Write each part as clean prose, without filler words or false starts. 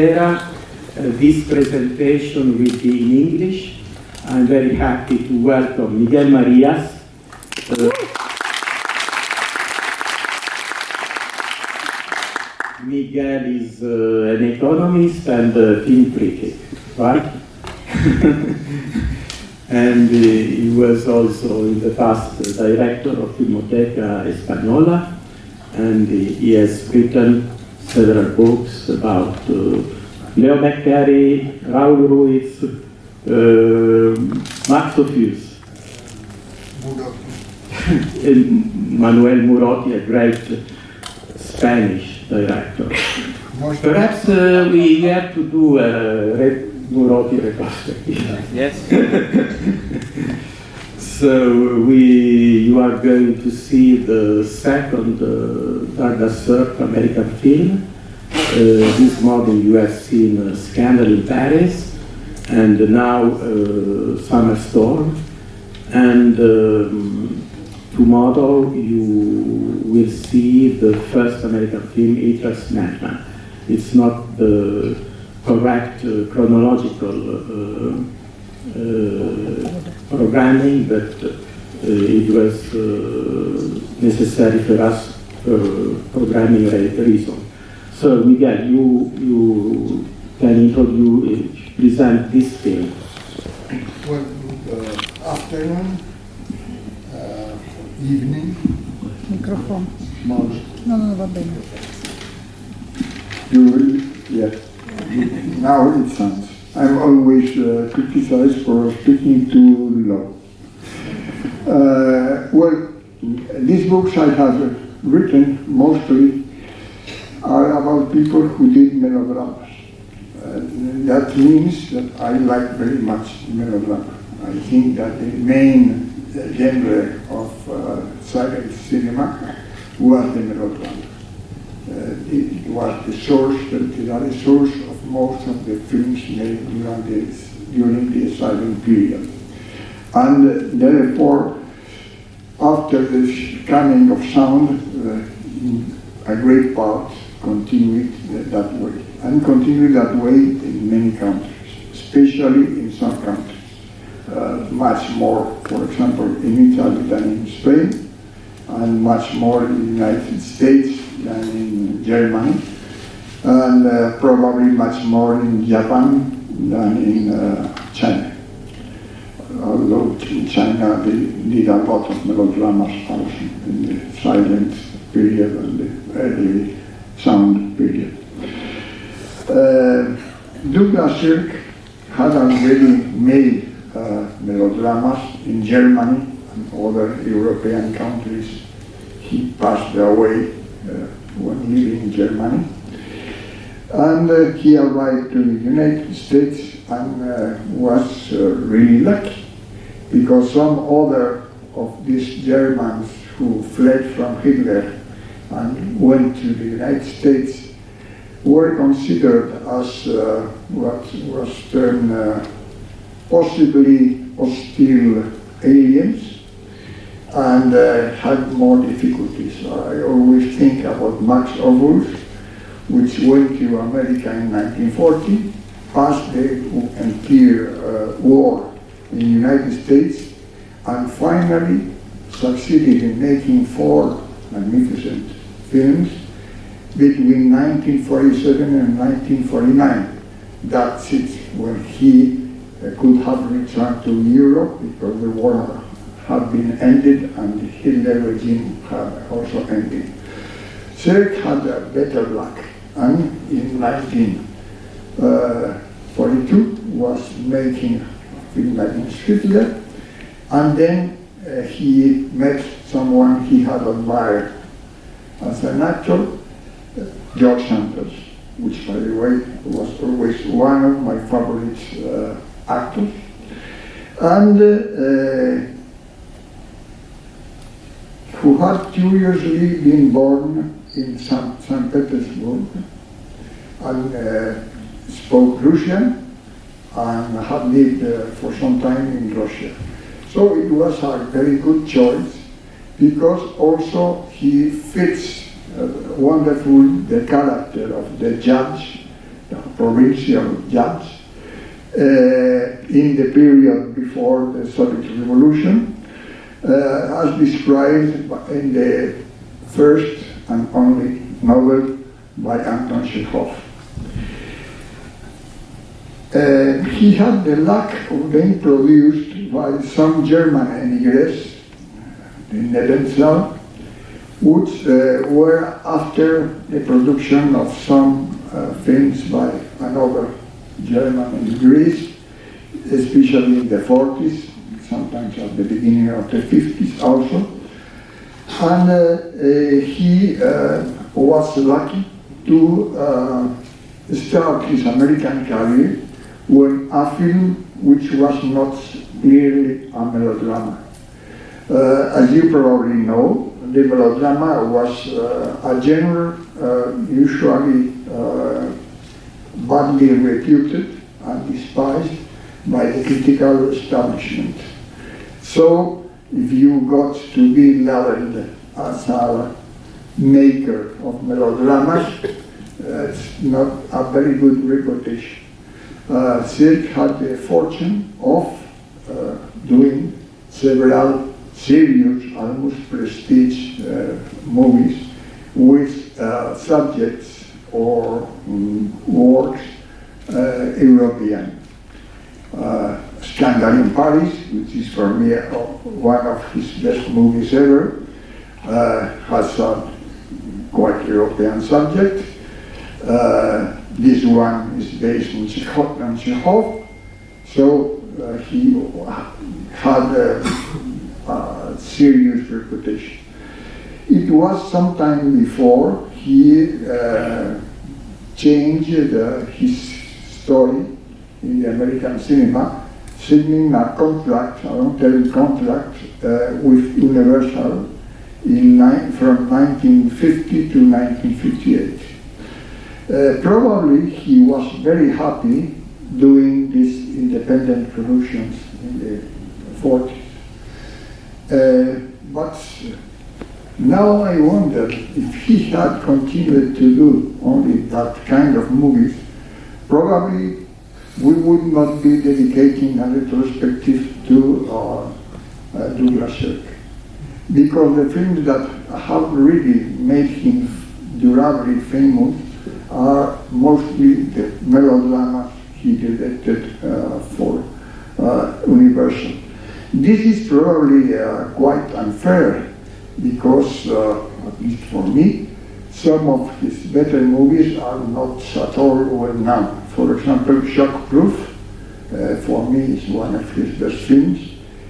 sera. This presentation will be in English. I'm very happy to welcome Miguel Marías. Miguel is an economist and a film critic, right? And he was also in the past director of Filmoteca Española, and he has written several books about Leo McCarey, Raul Ruiz, Max Ophuls, Manuel Murotti, a great Spanish director. Perhaps we have to do a Murotti retrospective. Yes. So you are going to see the second Douglas Sirk American film. This morning you have seen Scandal in Paris, and now Summer Storm. And tomorrow you will see the first American film, Hitler's Madman. It's not the correct chronological programming, but it was necessary for us for programming reason. So Miguel, you can present this film. Well, good afternoon, evening. Microfono. Morning. No, va bene. You will, yes. Now it sounds. I'm always criticized for speaking too low. Well, these books I have written mostly are about people who did melodramas. That means that I like very much melodrama. I think that the main genre of silent cinema was the melodrama. It was the source, the source of most of the films made during the silent period. And therefore, after the coming of sound, a great part continued that way, and continued that way in many countries, especially in some countries. Much more, for example, in Italy than in Spain, and much more in the United States than in Germany, and probably much more in Japan than in China. Although in China they did a lot of melodramas also in the silent period and the early sound period. Douglas Sirk had already made melodramas in Germany and other European countries. He passed away when living in Germany. And he arrived to the United States and was really lucky, because some other of these Germans who fled from Hitler and went to the United States were considered as what was termed possibly hostile aliens, and had more difficulties. I always think about Max Ophuls, which went to America in 1940, passed the entire war in the United States, and finally succeeded in making 4 magnificent films between 1947 and 1949. That's it, when he could have returned to Europe, because the war had been ended and the Hitler regime had also ended. Sirk had better luck, and in 1942 was making a film against Hitler, and then he met someone he had admired as an actor, George Santos, which, by the way, was always one of my favorite actors, and who had curiously been born in St. Petersburg and spoke Russian and had lived for some time in Russia. So it was a very good choice, because also he fits wonderfully the character of the judge provincial judge in the period before the Soviet Revolution, as described in the first and only novel by Anton Chekhov. He had the luck of being produced by some German emigres, the Nebenzal, which were after the production of some films by another German in Greece, especially in the 40s, sometimes at the beginning of the 50s also. And he was lucky to start his American career with a film which was not clearly a melodrama. As you probably know, the melodrama was a genre usually badly reputed and despised by the critical establishment. So, if you got to be labeled as a maker of melodramas, it's not a very good reputation. Sirk had the fortune of doing several serious, almost prestige movies with subjects or works European. Scandal in Paris, which is for me one of his best movies ever, has a quite European subject. This one is based on Chekhov, so he had a serious reputation. It was sometime before he changed his story in the American cinema, signing a contract, a long-term contract with Universal from 1950 to 1958. Probably he was very happy doing these independent productions in the 40s. But now I wonder if he had continued to do only that kind of movies, probably we would not be dedicating a retrospective to Douglas Sirk. Because the films that have really made him durably famous are mostly the melodramas he directed for Universal. This is probably quite unfair because, at least for me, some of his better movies are not at all well known. For example, Shockproof, for me, is one of his best films.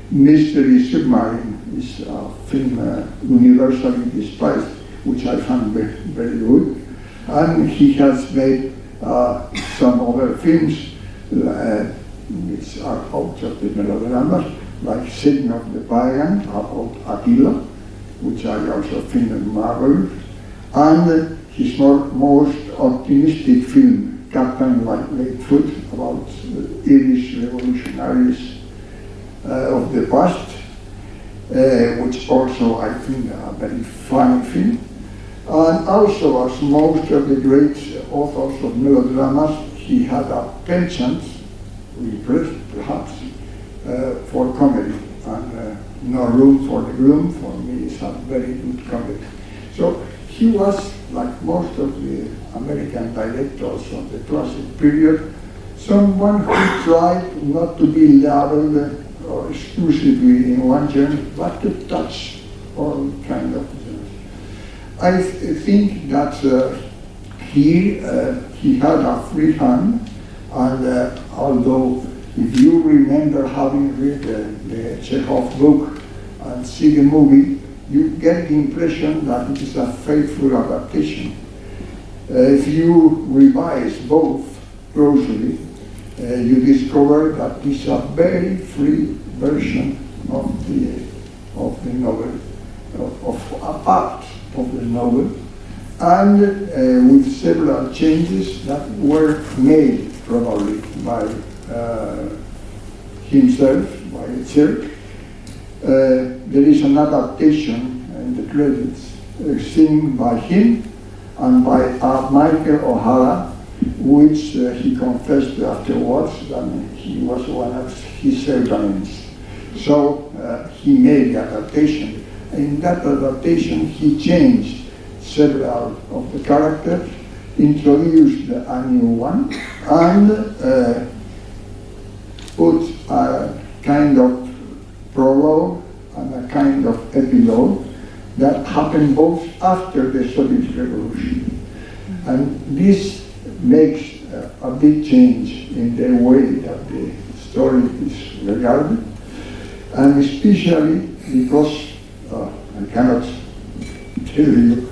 Mystery Submarine is a film universally despised, which I found very, very good. And he has made some other films which are out of the melodramas, like Sin of the Pagan, about Attila, which I also find marvelous, and his most optimistic film, Captain Lightfoot, about Irish revolutionaries of the past, which also I think a very funny film. And also, as most of the great authors of melodramas, he had a penchant, repressed perhaps, for comedy. And No Room for the Gloom, for me, is a very good comedy. So he was, like most of the American directors of the classic period, someone who tried not to be labeled or exclusively in one genre, but to touch all kind of genres. I think that he had a free hand, and although if you remember having read the Chekhov book and see the movie, you get the impression that it is a faithful adaptation. If you revise both closely, you discover that this is a very free version of the novel, of a part of the novel, and with several changes that were made probably by himself, by Sirk. There is an adaptation in the credits seen by him and by Michael O'Hara, which he confessed afterwards that he was one of his pseudonyms. So he made the adaptation. In that adaptation, he changed several of the characters, introduced a new one, and put a kind of prologue and a kind of epilogue that happened both after the Soviet Revolution. And this makes a big change in the way that the story is regarded, and especially because I cannot tell you,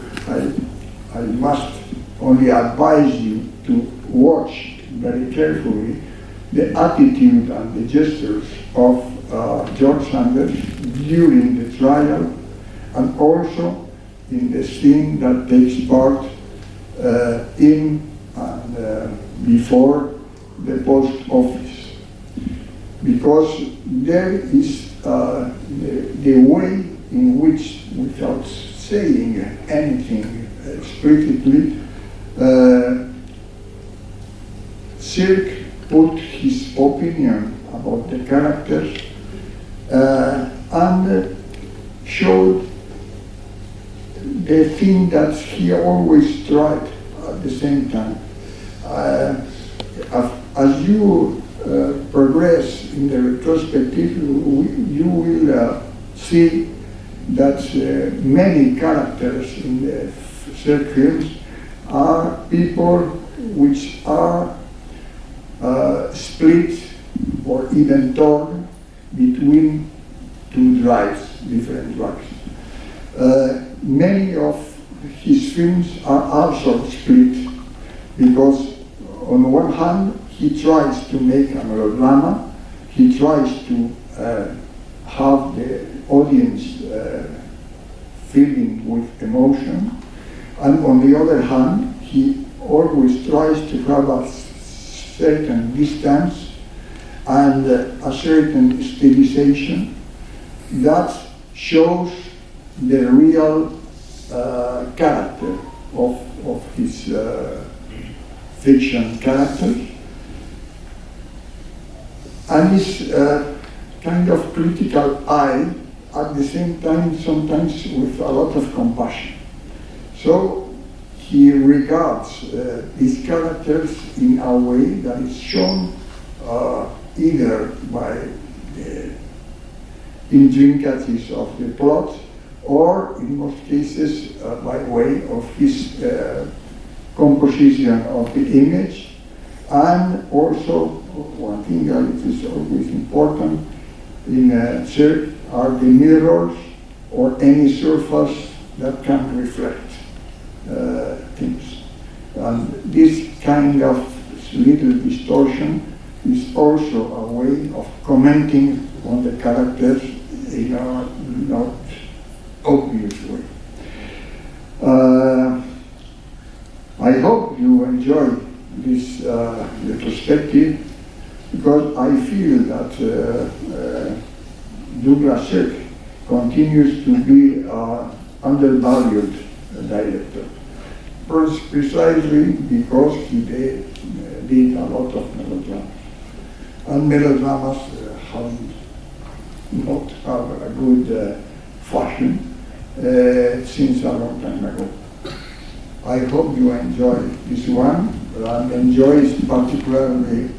I must only advise you to watch very carefully the attitude and the gestures of George Sanders during the trial, and also in the scene that takes part in and before the post office. Because there is the way in which, without saying anything explicitly, Sirk put his opinion about the characters and showed the thing that he always tried at the same time. As you progress in the retrospective, you will see that many characters in the Sirk films are people which are split or even torn between two drives, different drives. Many of his films are also split because on one hand he tries to make a melodrama, he tries to have the audience feeling with emotion, and on the other hand he always tries to have a certain distance and a certain stylization that shows the real character of his fiction characters, and this kind of critical eye at the same time, sometimes with a lot of compassion. So he regards these characters in a way that is shown either by the intricacies of the plot, or in most cases by way of his composition of the image. And also, one thing that is always important in Sirk are the mirrors or any surface that can reflect things. And this kind of little distortion is also a way of commenting on the characters in a not obvious way. I hope you enjoy this retrospective, because I feel that Douglas Sirk continues to be an undervalued director, precisely because he did a lot of melodramas. And melodramas have not have a good fashion since a long time ago. I hope you enjoy this one, and enjoy particularly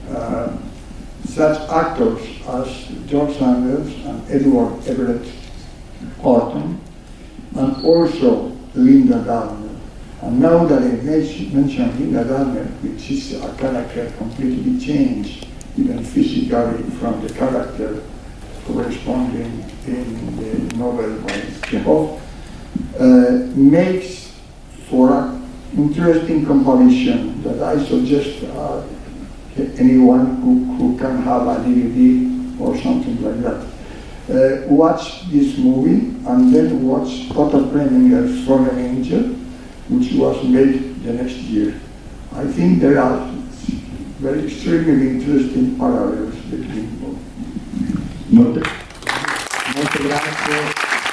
such actors as George Sanders and Edward Everett Horton, and also Linda Darner. And now that I mentioned Linda Darner, which is a character completely changed, even physically, from the character corresponding in the novel by Chekhov, makes for an interesting comparison that I suggest anyone who can have a DVD or something like that. Watch this movie and then watch Otto Preminger's Fallen Angel, which was made the next year. I think there are very extremely interesting parallels between both. Molte grazie.